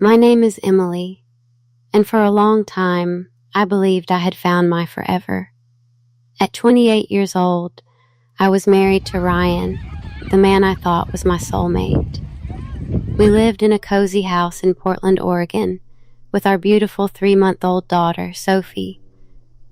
My name is Emily, and for a long time, I believed I had found my forever. At 28 years old, I was married to Ryan, the man I thought was my soulmate. We lived in a cozy house in Portland, Oregon, with our beautiful 3-month-old daughter, Sophie.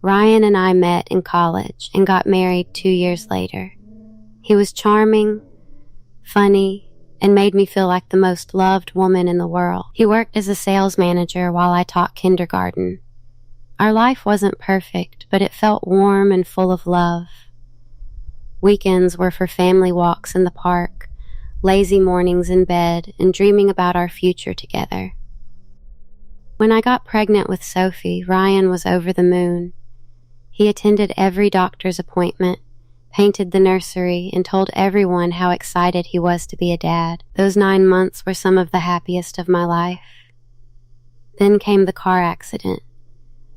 Ryan and I met in college and got married 2 years later. He was charming, funny, and made me feel like the most loved woman in the world. He worked as a sales manager while I taught kindergarten. Our life wasn't perfect, but it felt warm and full of love. Weekends were for family walks in the park, lazy mornings in bed, and dreaming about our future together. When I got pregnant with Sophie, Ryan was over the moon. He attended every doctor's appointment, painted the nursery, and told everyone how excited he was to be a dad. Those 9 months were some of the happiest of my life. Then came the car accident.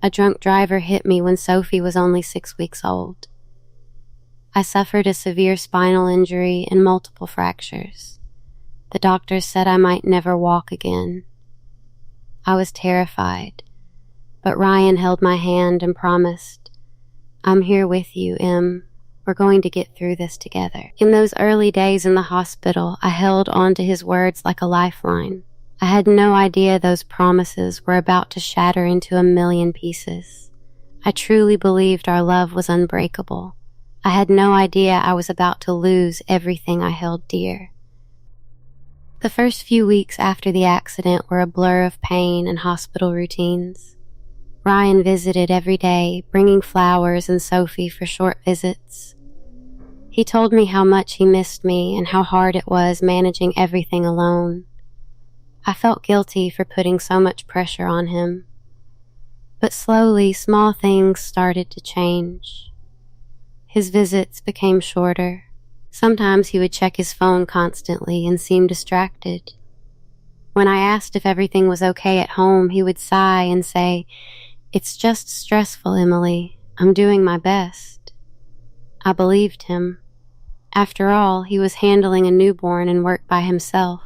A drunk driver hit me when Sophie was only 6 weeks old. I suffered a severe spinal injury and multiple fractures. The doctors said I might never walk again. I was terrified, but Ryan held my hand and promised, "I'm here with you, Em. We're going to get through this together." In those early days in the hospital, I held on to his words like a lifeline. I had no idea those promises were about to shatter into a million pieces. I truly believed our love was unbreakable. I had no idea I was about to lose everything I held dear. The first few weeks after the accident were a blur of pain and hospital routines. Ryan visited every day, bringing flowers and Sophie for short visits. He told me how much he missed me and how hard it was managing everything alone. I felt guilty for putting so much pressure on him. But slowly, small things started to change. His visits became shorter. Sometimes he would check his phone constantly and seem distracted. When I asked if everything was okay at home, he would sigh and say, "It's just stressful, Emily. I'm doing my best." I believed him. After all, he was handling a newborn and worked by himself.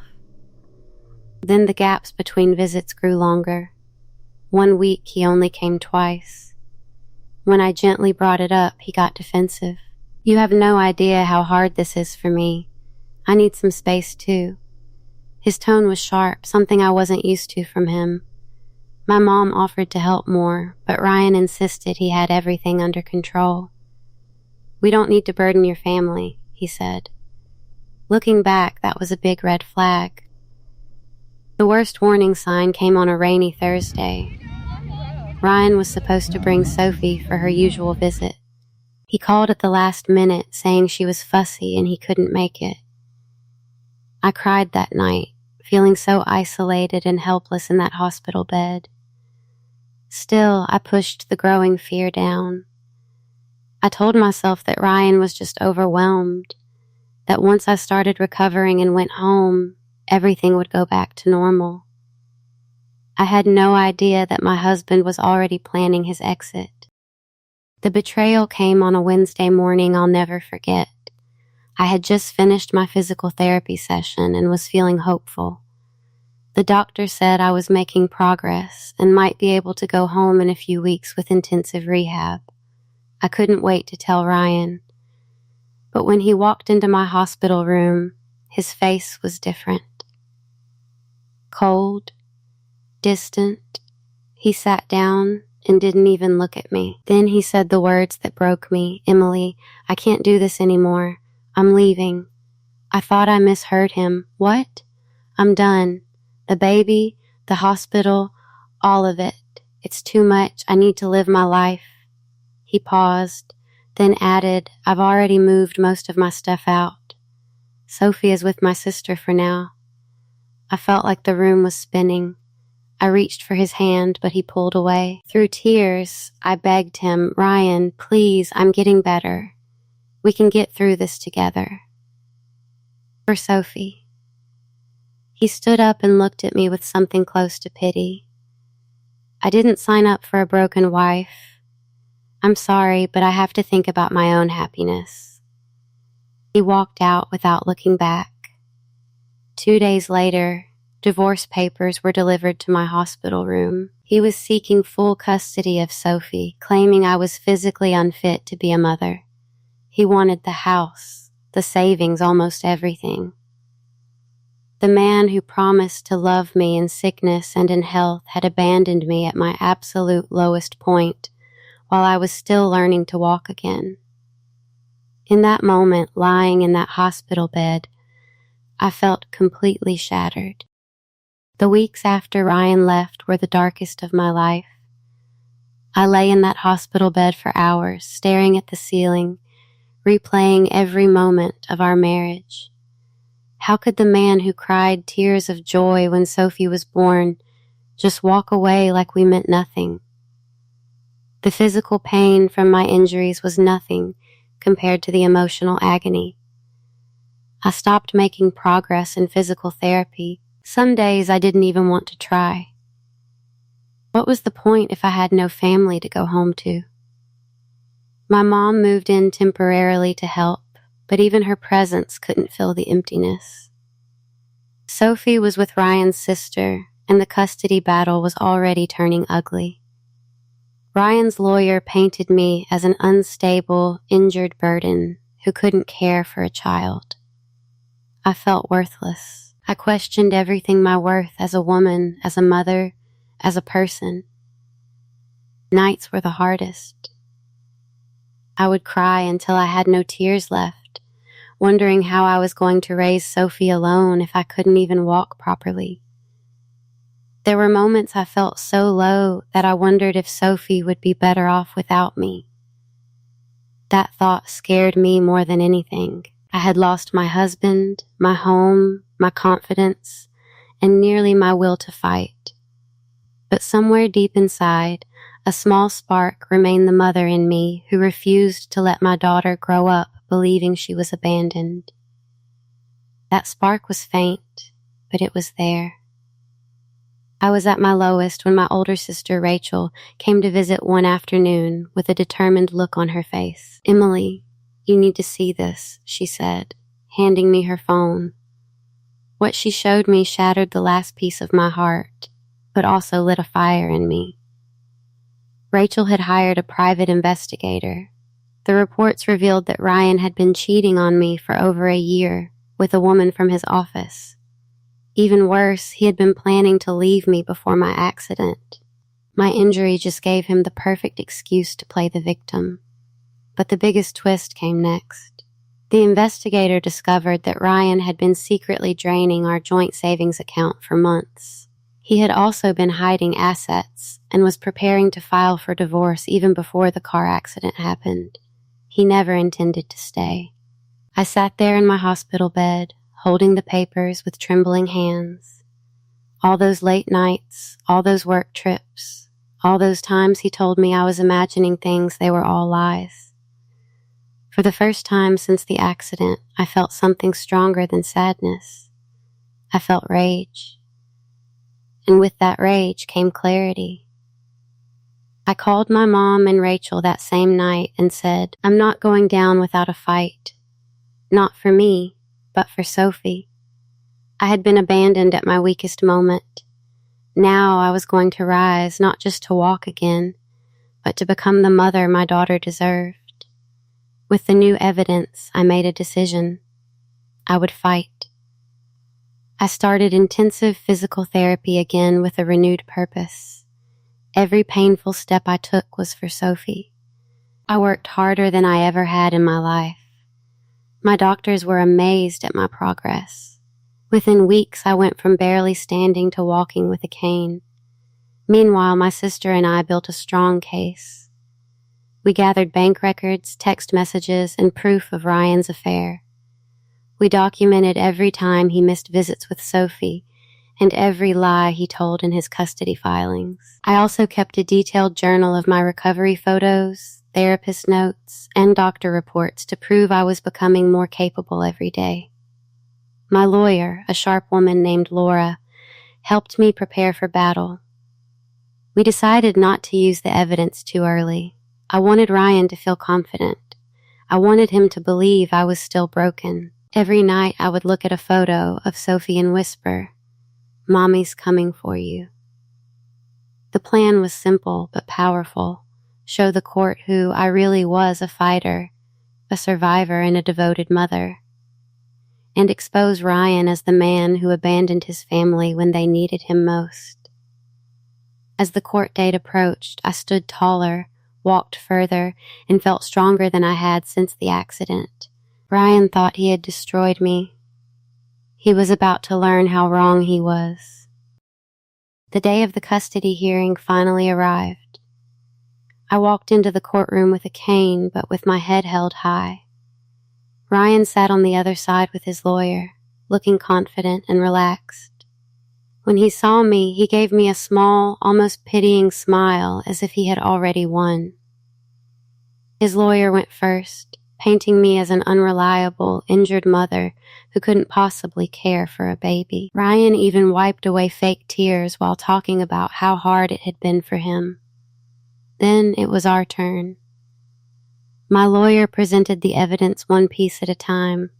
Then the gaps between visits grew longer. 1 week he only came twice. When I gently brought it up, he got defensive. "You have no idea how hard this is for me. I need some space too." His tone was sharp, something I wasn't used to from him. My mom offered to help more, but Ryan insisted he had everything under control. "We don't need to burden your family," he said. Looking back, that was a big red flag. The worst warning sign came on a rainy Thursday. Ryan was supposed to bring Sophie for her usual visit. He called at the last minute, saying she was fussy and he couldn't make it. I cried that night, feeling so isolated and helpless in that hospital bed. Still, I pushed the growing fear down. I told myself that Ryan was just overwhelmed, that once I started recovering and went home, everything would go back to normal. I had no idea that my husband was already planning his exit. The betrayal came on a Wednesday morning I'll never forget. I had just finished my physical therapy session and was feeling hopeful. The doctor said I was making progress and might be able to go home in a few weeks with intensive rehab. I couldn't wait to tell Ryan. But when he walked into my hospital room, his face was different. Cold, distant, he sat down and didn't even look at me. Then he said the words that broke me, "Emily, I can't do this anymore. I'm leaving." I thought I misheard him. "What?" "I'm done. The baby, the hospital, all of it. It's too much. I need to live my life." He paused, then added, "I've already moved most of my stuff out. Sophie is with my sister for now." I felt like the room was spinning. I reached for his hand, but he pulled away. Through tears, I begged him, "Ryan, please, I'm getting better. We can get through this together." For Sophie. He stood up and looked at me with something close to pity. "I didn't sign up for a broken wife. I'm sorry, but I have to think about my own happiness." He walked out without looking back. 2 days later, Divorce papers were delivered to my hospital room. He was seeking full custody of Sophie, claiming I was physically unfit to be a mother. He wanted the house, the savings, almost everything. The man who promised to love me in sickness and in health had abandoned me at my absolute lowest point while I was still learning to walk again. In that moment, lying in that hospital bed, I felt completely shattered. The weeks after Ryan left were the darkest of my life. I lay in that hospital bed for hours, staring at the ceiling, replaying every moment of our marriage. How could the man who cried tears of joy when Sophie was born just walk away like we meant nothing? The physical pain from my injuries was nothing compared to the emotional agony. I stopped making progress in physical therapy. Some days I didn't even want to try. What was the point if I had no family to go home to? My mom moved in temporarily to help, but even her presence couldn't fill the emptiness. Sophie was with Ryan's sister, and the custody battle was already turning ugly. Ryan's lawyer painted me as an unstable, injured burden who couldn't care for a child. I felt worthless. I questioned everything my worth as a woman, as a mother, as a person. Nights were the hardest. I would cry until I had no tears left, wondering how I was going to raise Sophie alone if I couldn't even walk properly. There were moments I felt so low that I wondered if Sophie would be better off without me. That thought scared me more than anything. I had lost my husband, my home, my confidence, and nearly my will to fight. But somewhere deep inside, a small spark remained the mother in me who refused to let my daughter grow up believing she was abandoned. That spark was faint, but it was there. I was at my lowest when my older sister Rachel came to visit one afternoon with a determined look on her face. "Emily, you need to see this," she said, handing me her phone. What she showed me shattered the last piece of my heart, but also lit a fire in me. Rachel had hired a private investigator. The reports revealed that Ryan had been cheating on me for over a year with a woman from his office. Even worse, he had been planning to leave me before my accident. My injury just gave him the perfect excuse to play the victim. But the biggest twist came next. The investigator discovered that Ryan had been secretly draining our joint savings account for months. He had also been hiding assets and was preparing to file for divorce even before the car accident happened. He never intended to stay. I sat there in my hospital bed, holding the papers with trembling hands. All those late nights, all those work trips, all those times he told me I was imagining things, they were all lies. For the first time since the accident, I felt something stronger than sadness. I felt rage. And with that rage came clarity. I called my mom and Rachel that same night and said, "I'm not going down without a fight. Not for me, but for Sophie." I had been abandoned at my weakest moment. Now I was going to rise, not just to walk again, but to become the mother my daughter deserved. With the new evidence, I made a decision. I would fight. I started intensive physical therapy again with a renewed purpose. Every painful step I took was for Sophie. I worked harder than I ever had in my life. My doctors were amazed at my progress. Within weeks, I went from barely standing to walking with a cane. Meanwhile, my sister and I built a strong case. We gathered bank records, text messages, and proof of Ryan's affair. We documented every time he missed visits with Sophie and every lie he told in his custody filings. I also kept a detailed journal of my recovery photos, therapist notes, and doctor reports to prove I was becoming more capable every day. My lawyer, a sharp woman named Laura, helped me prepare for battle. We decided not to use the evidence too early. I wanted Ryan to feel confident. I wanted him to believe I was still broken. Every night I would look at a photo of Sophie and whisper, Mommy's coming for you. The plan was simple but powerful. Show the court who I really was: a fighter, a survivor, and a devoted mother. And expose Ryan as the man who abandoned his family when they needed him most. As the court date approached, I stood taller, walked further, and felt stronger than I had since the accident. Ryan thought he had destroyed me. He was about to learn how wrong he was. The day of the custody hearing finally arrived. I walked into the courtroom with a cane, but with my head held high. Ryan sat on the other side with his lawyer, looking confident and relaxed. When he saw me, he gave me a small, almost pitying smile, as if he had already won. His lawyer went first, painting me as an unreliable, injured mother who couldn't possibly care for a baby. Ryan even wiped away fake tears while talking about how hard it had been for him. Then it was our turn. My lawyer presented the evidence one piece at a time.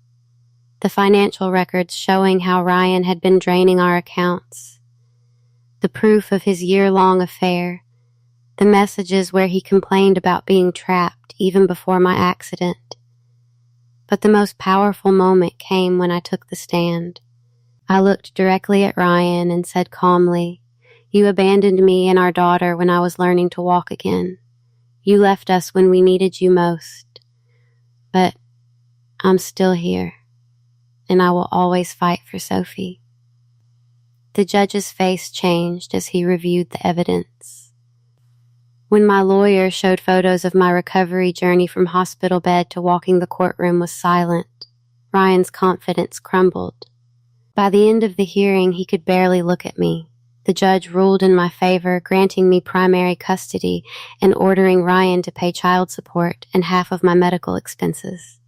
The financial records showing how Ryan had been draining our accounts. The proof of his year-long affair. The messages where he complained about being trapped even before my accident. But the most powerful moment came when I took the stand. I looked directly at Ryan and said calmly, "You abandoned me and our daughter when I was learning to walk again. You left us when we needed you most. But I'm still here, and I will always fight for Sophie." The judge's face changed as he reviewed the evidence. When my lawyer showed photos of my recovery journey from hospital bed to walking the courtroom was silent. Ryan's confidence crumbled. By the end of the hearing, he could barely look at me. The judge ruled in my favor, granting me primary custody and ordering Ryan to pay child support and half of my medical expenses.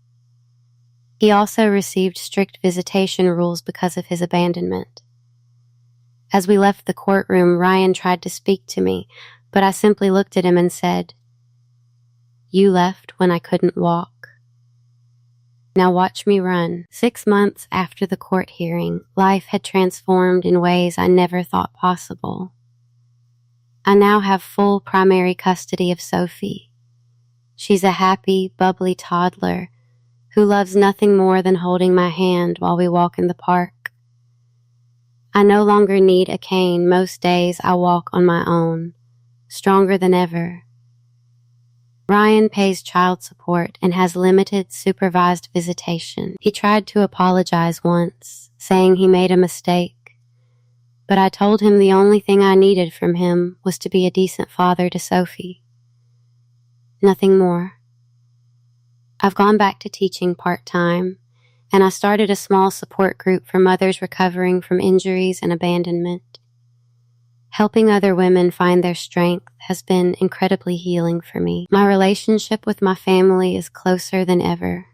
He also received strict visitation rules because of his abandonment. As we left the courtroom, Ryan tried to speak to me, but I simply looked at him and said, "You left when I couldn't walk. Now watch me run." 6 months after the court hearing, life had transformed in ways I never thought possible. I now have full primary custody of Sophie. She's a happy, bubbly toddler who loves nothing more than holding my hand while we walk in the park. I no longer need a cane. Most days I walk on my own, stronger than ever. Ryan pays child support and has limited supervised visitation. He tried to apologize once, saying he made a mistake, but I told him the only thing I needed from him was to be a decent father to Sophie. Nothing more. I've gone back to teaching part-time, and I started a small support group for mothers recovering from injuries and abandonment. Helping other women find their strength has been incredibly healing for me. My relationship with my family is closer than ever.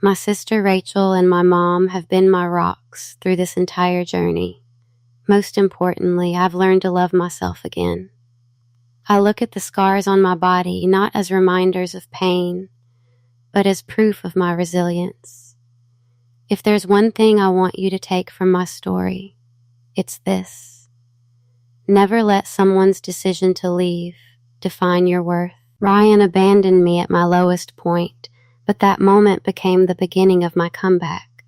My sister Rachel and my mom have been my rocks through this entire journey. Most importantly, I've learned to love myself again. I look at the scars on my body not as reminders of pain, but as proof of my resilience. If there's one thing I want you to take from my story, it's this. Never let someone's decision to leave define your worth. Ryan abandoned me at my lowest point, but that moment became the beginning of my comeback.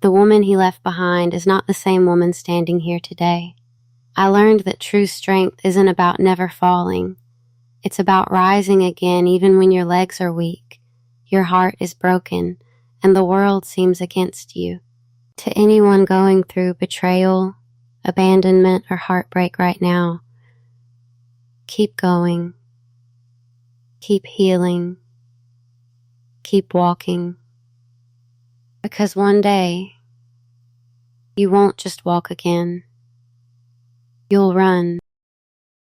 The woman he left behind is not the same woman standing here today. I learned that true strength isn't about never falling. It's about rising again even when your legs are weak, your heart is broken, and the world seems against you. To anyone going through betrayal, abandonment, or heartbreak right now, keep going, keep healing, keep walking, because one day you won't just walk again, you'll run.